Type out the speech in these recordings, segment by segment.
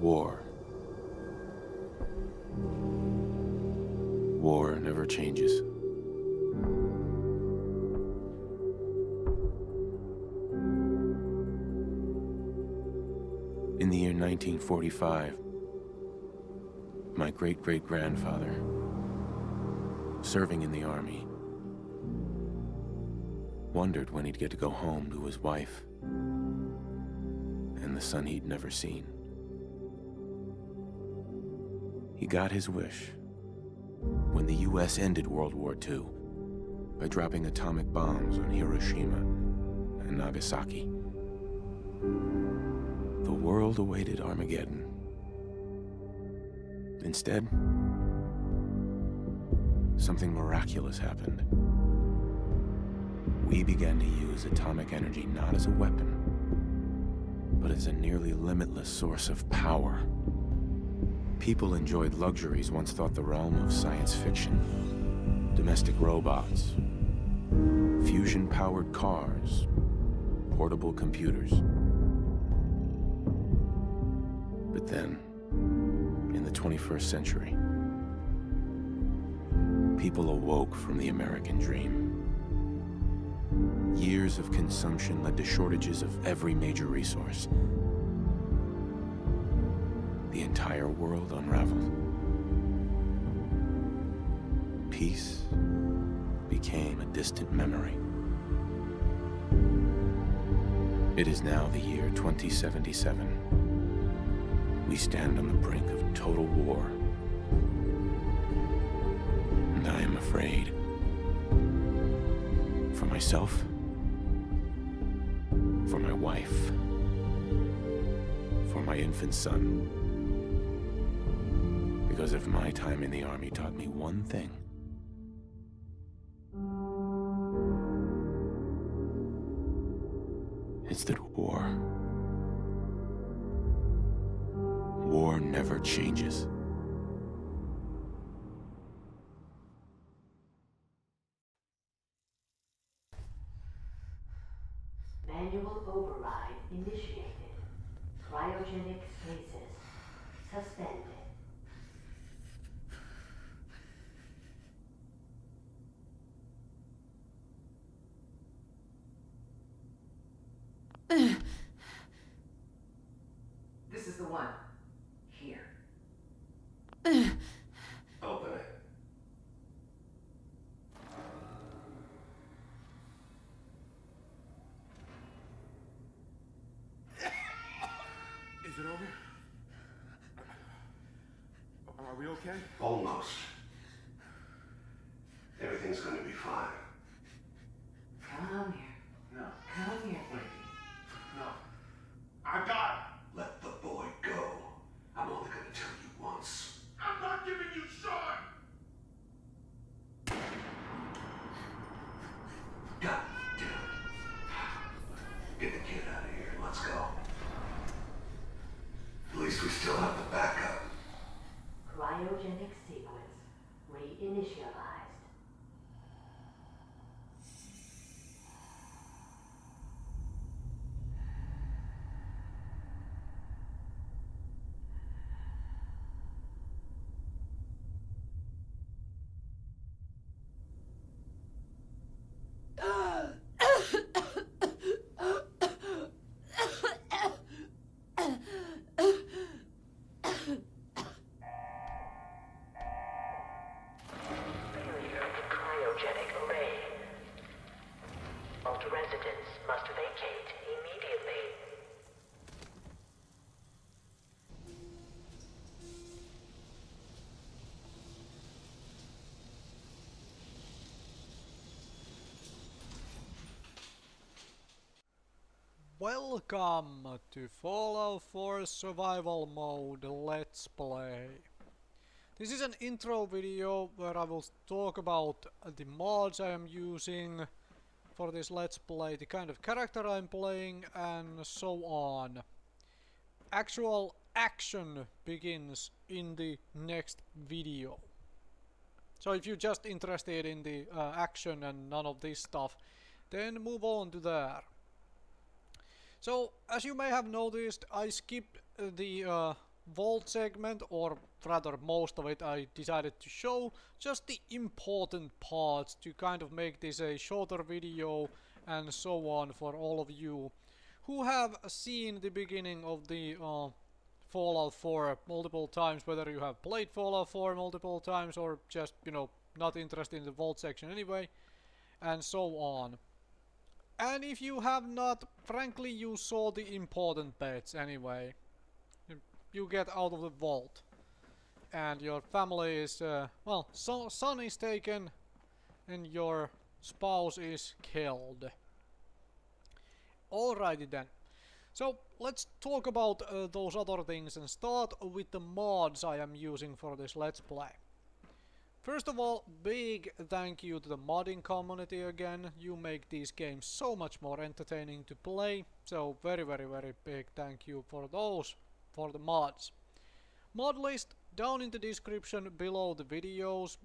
War. War never changes. In the year 1945, my great-great-grandfather, serving in the army, wondered when he'd get to go home to his wife and the son he'd never seen. He got his wish when the US ended World War II by dropping atomic bombs on Hiroshima and Nagasaki. The world awaited Armageddon. Instead, something miraculous happened. We began to use atomic energy not as a weapon, but as a nearly limitless source of power. People enjoyed luxuries once thought the realm of science fiction. Domestic robots, fusion-powered cars, portable computers. But then, in the 21st century, people awoke from the American dream. Years of consumption led to shortages of every major resource. The entire world unraveled. Peace became a distant memory. It is now the year 2077. We stand on the brink of total war. And I am afraid. For myself, for my wife, for my infant son. Because if my time in the army taught me one thing, it's that war never changes. Manual override initiated. Cryogenic stasis suspended. This is the one. Here. Open it. Is it over? Are we okay? Almost. Everything's gonna be fine. Come here. No. Come here. Wait. No. I got it. Let the boy go. I'm only gonna tell you once. I'm not giving you Sean! God damn it. Get the kid out of here and let's go. At least we still have the backup. Cryogenic sequence reinitialized. Residents must vacate immediately. Welcome to Fallout 4 Survival Mode Let's Play. This is an intro video where I will talk about the mods I am using for this Let's Play, the kind of character I'm playing, and so on. Actual action begins in the next video. So if you're just interested in the action and none of this stuff, then move on to there. So, as you may have noticed, I skipped the vault segment, or rather most of it, I decided to show just the important parts to kind of make this a shorter video and so on for all of you who have seen the beginning of the Fallout 4 multiple times, whether you have played Fallout 4 multiple times or just, you know, not interested in the vault section anyway, and so on. And if you have not, frankly, you saw the important bits anyway. You get out of the vault. And your family is, well, son is taken and your spouse is killed. Alrighty then. So, let's talk about those other things and start with the mods I am using for this Let's Play. First of all, big thank you to the modding community again. You make these games so much more entertaining to play. So very big thank you for those, for the mods. Mod list down in the description below the videos,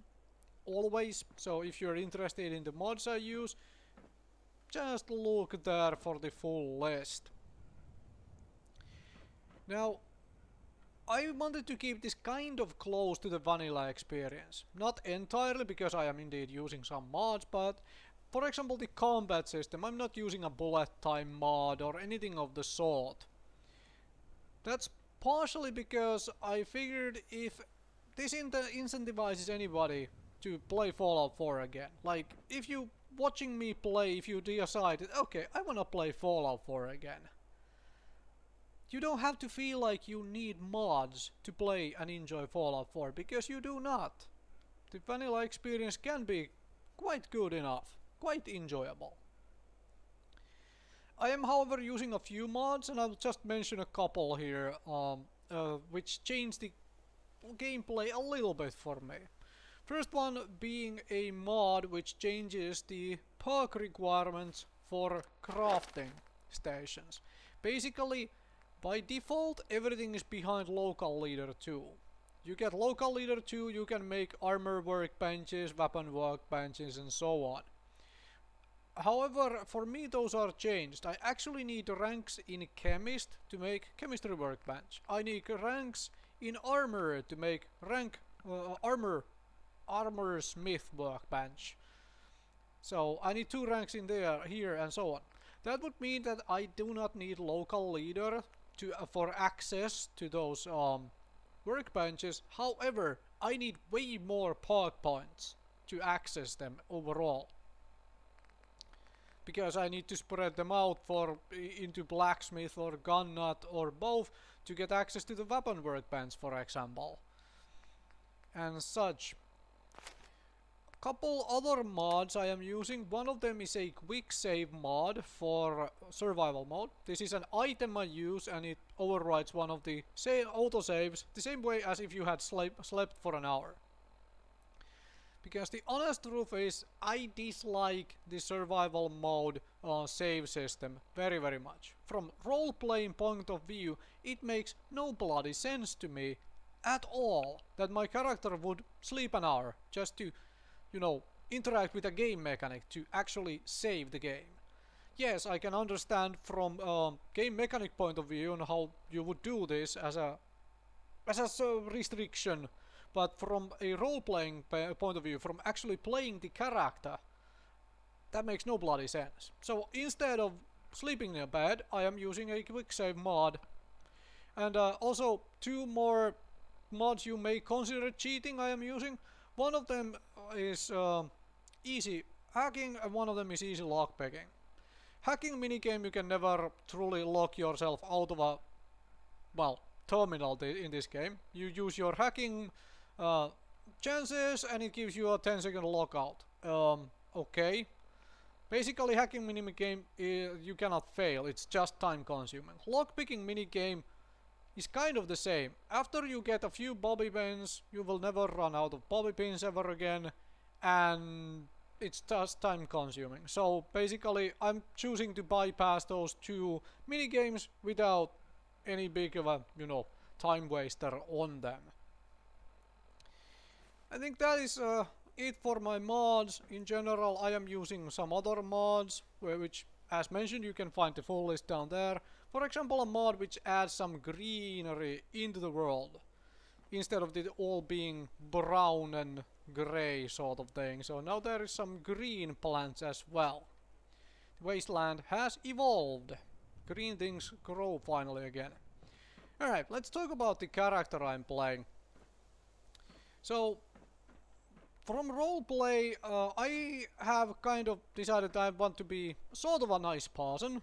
always. So if you're interested in the mods I use, just look there for the full list. Now, I wanted to keep this kind of close to the vanilla experience. Not entirely, because I am indeed using some mods, but for example the combat system, I'm not using a bullet time mod or anything of the sort. That's partially because I figured if this incentivizes anybody to play Fallout 4 again. Like, if you watching me play, if you decide, okay, I wanna play Fallout 4 again. You don't have to feel like you need mods to play and enjoy Fallout 4, because you do not. The vanilla experience can be quite good enough, quite enjoyable. I am however using a few mods, and I'll just mention a couple here, which change the gameplay a little bit for me. First one being a mod which changes the perk requirements for crafting stations. Basically, by default, everything is behind local leader 2. You get local leader 2, you can make armor workbenches, weapon workbenches, and so on. However, for me those are changed. I actually need ranks in chemist to make chemistry workbench. I need ranks in armor to make rank armor smith workbench. So I need 2 ranks in there, here, and so on. That would mean that I do not need local leader to for access to those workbenches. However, I need way more perk points to access them overall, because I need to spread them out for into blacksmith or gun nut or both to get access to the weapon workbench, for example, and such. Couple other mods I am using. One of them is a quick save mod for survival mode. This is an item I use, and it overrides one of the autosaves the same way as if you had slept for an hour. Because the honest truth is, I dislike the survival mode save system very much. From role-playing point of view, it makes no bloody sense to me at all that my character would sleep an hour just to, you know, interact with a game mechanic to actually save the game. Yes, I can understand from game mechanic point of view on how you would do this as a restriction, but from a role-playing point of view, from actually playing the character, that makes no bloody sense. So instead of sleeping in bed, I am using a quick save mod. And also 2 more mods you may consider cheating I am using. One of them is easy hacking, and one of them is easy lockpicking. Hacking minigame, you can never truly lock yourself out of a, well, terminal in this game. You use your hacking chances and it gives you a 10-second lockout. Okay. Basically, hacking minigame, you cannot fail, it's just time consuming. Lockpicking minigame is kind of the same. After you get a few bobby pins, you will never run out of bobby pins ever again, and it's just time consuming. So basically, I'm choosing to bypass those 2 minigames without any big of a, you know, time waster on them. I think that is it for my mods. In general, I am using some other mods which as mentioned, you can find the full list down there. For example, a mod which adds some greenery into the world, instead of it all being brown and grey sort of thing. So now there is some green plants as well. The wasteland has evolved. Green things grow finally again. Alright, let's talk about the character I'm playing. So, from roleplay, I have kind of decided I want to be sort of a nice person.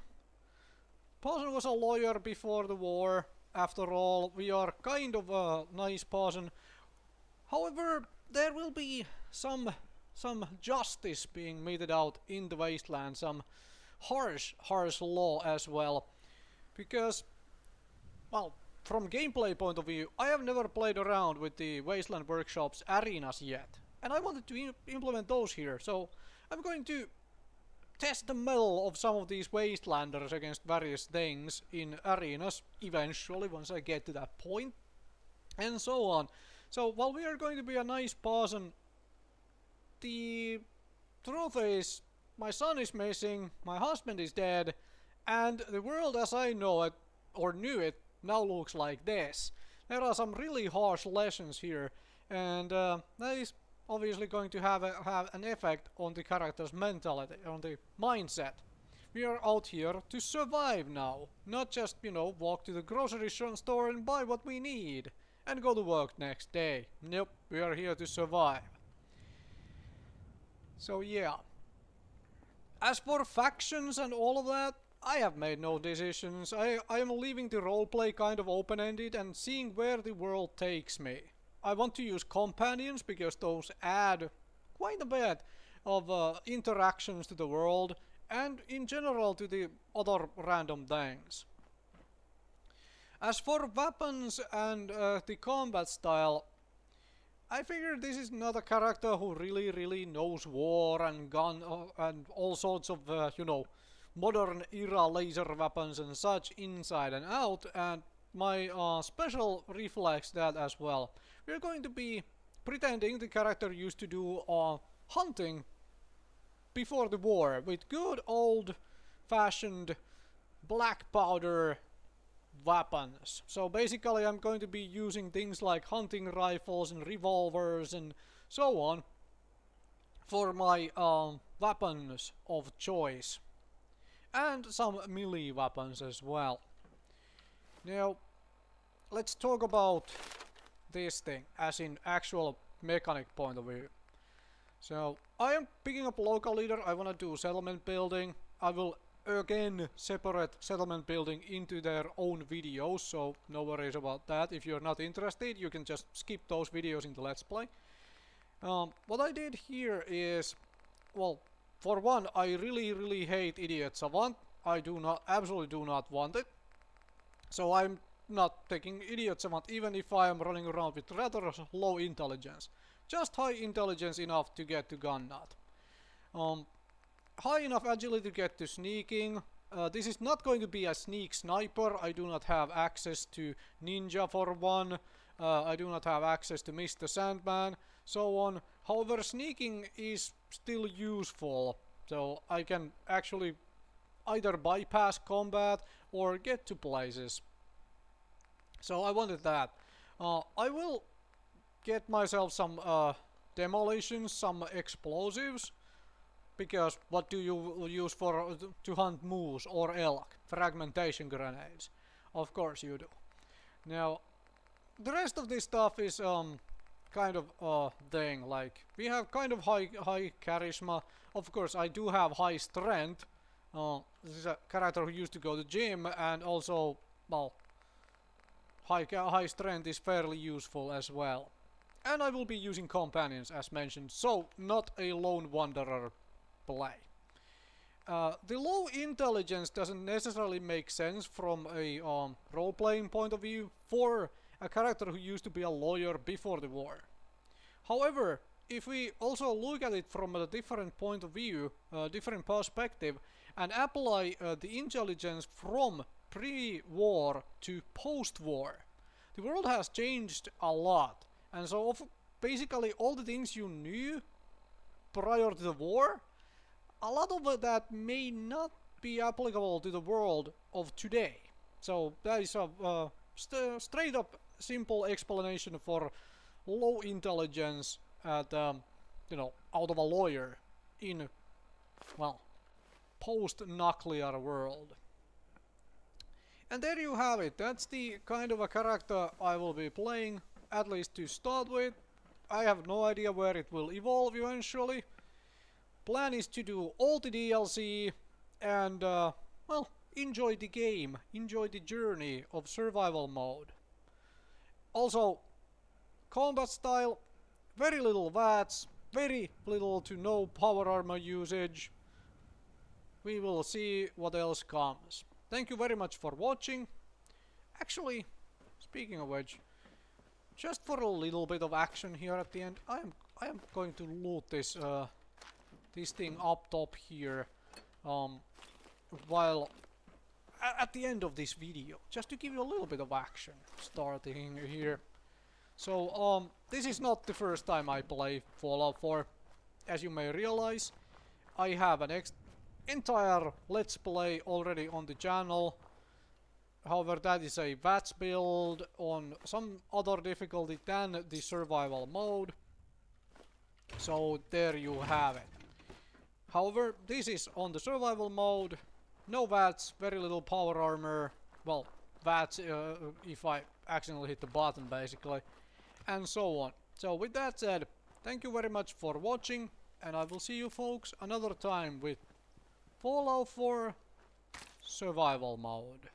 Person was a lawyer before the war. After all, we are kind of a nice person. However, there will be some justice being meted out in the wasteland, some harsh law as well. Because, well, from gameplay point of view, I have never played around with the Wasteland Workshop's arenas yet. And I wanted to implement those here, so I'm going to test the mettle of some of these Wastelanders against various things in arenas, eventually, once I get to that point, and so on. So, while we are going to be a nice person, the truth is, my son is missing, my husband is dead, and the world as I know it, or knew it, now looks like this. There are some really harsh lessons here, and that is obviously going to have an effect on the character's mentality, on the mindset. We are out here to survive now, not just, you know, walk to the grocery store and buy what we need and go to work next day. Nope, we are here to survive. So yeah. As for factions and all of that, I have made no decisions. I am leaving the roleplay kind of open-ended and seeing where the world takes me. I want to use companions because those add quite a bit of interactions to the world and in general to the other random things. As for weapons and the combat style, I figured this is not a character who really knows war and gun and all sorts of, you know, modern era laser weapons and such inside and out, and my special reflects that as well. We're going to be pretending the character used to do hunting before the war with good old fashioned black powder weapons. So basically I'm going to be using things like hunting rifles and revolvers and so on for my weapons of choice. And some melee weapons as well. Now, let's talk about this thing, as in actual mechanic point of view. So, I am picking up local leader, I wanna do settlement building. I will again separate settlement building into their own videos, so no worries about that. If you're not interested, you can just skip those videos in the Let's Play. What I did here is, well, for one, I really hate Idiot Savant. I absolutely do not want it. So I'm not taking Idiot Savant, even if I am running around with rather low intelligence. Just high intelligence enough to get to gun nut. High enough agility to get to sneaking. This is not going to be a sneak sniper. I do not have access to ninja for one. I do not have access to Mr. Sandman, so on. However, sneaking is still useful, so I can actually either bypass combat or get to places. So I wanted that. I will get myself some demolitions, some explosives, because what do you use for to hunt moose or elk? Fragmentation grenades. Of course you do. Now, the rest of this stuff is kind of thing, like we have kind of high charisma. Of course I do have high strength. This is a character who used to go to gym, and also, well, high strength is fairly useful as well. And I will be using companions as mentioned, so not a lone wanderer play. The low intelligence doesn't necessarily make sense from a role-playing point of view for a character who used to be a lawyer before the war. However, if we also look at it from a different point of view, different perspective, and apply the intelligence from pre-war to post-war, the world has changed a lot. And so basically all the things you knew prior to the war, a lot of that may not be applicable to the world of today. So that is a straight up simple explanation for low intelligence at you know, out of a lawyer in, well, post-nuclear world. And there you have it. That's the kind of a character I will be playing, at least to start with. I have no idea where it will evolve eventually. Plan is to do all the DLC and, well, enjoy the game, enjoy the journey of survival mode. Also, combat style, very little VATS, very little to no power armor usage. We will see what else comes. Thank you very much for watching. Actually, speaking of which, just for a little bit of action here at the end, I am going to loot this this thing up top here, while at the end of this video, just to give you a little bit of action starting here. So this is not the first time I play Fallout 4. As you may realize, I have an entire Let's Play already on the channel. However, that is a VATS build on some other difficulty than the survival mode. So there you have it. However, this is on the survival mode. No VATS, very little power armor. Well, VATS if I accidentally hit the button basically. And so on. So with that said, thank you very much for watching. And I will see you folks another time with Fallout 4 survival mode.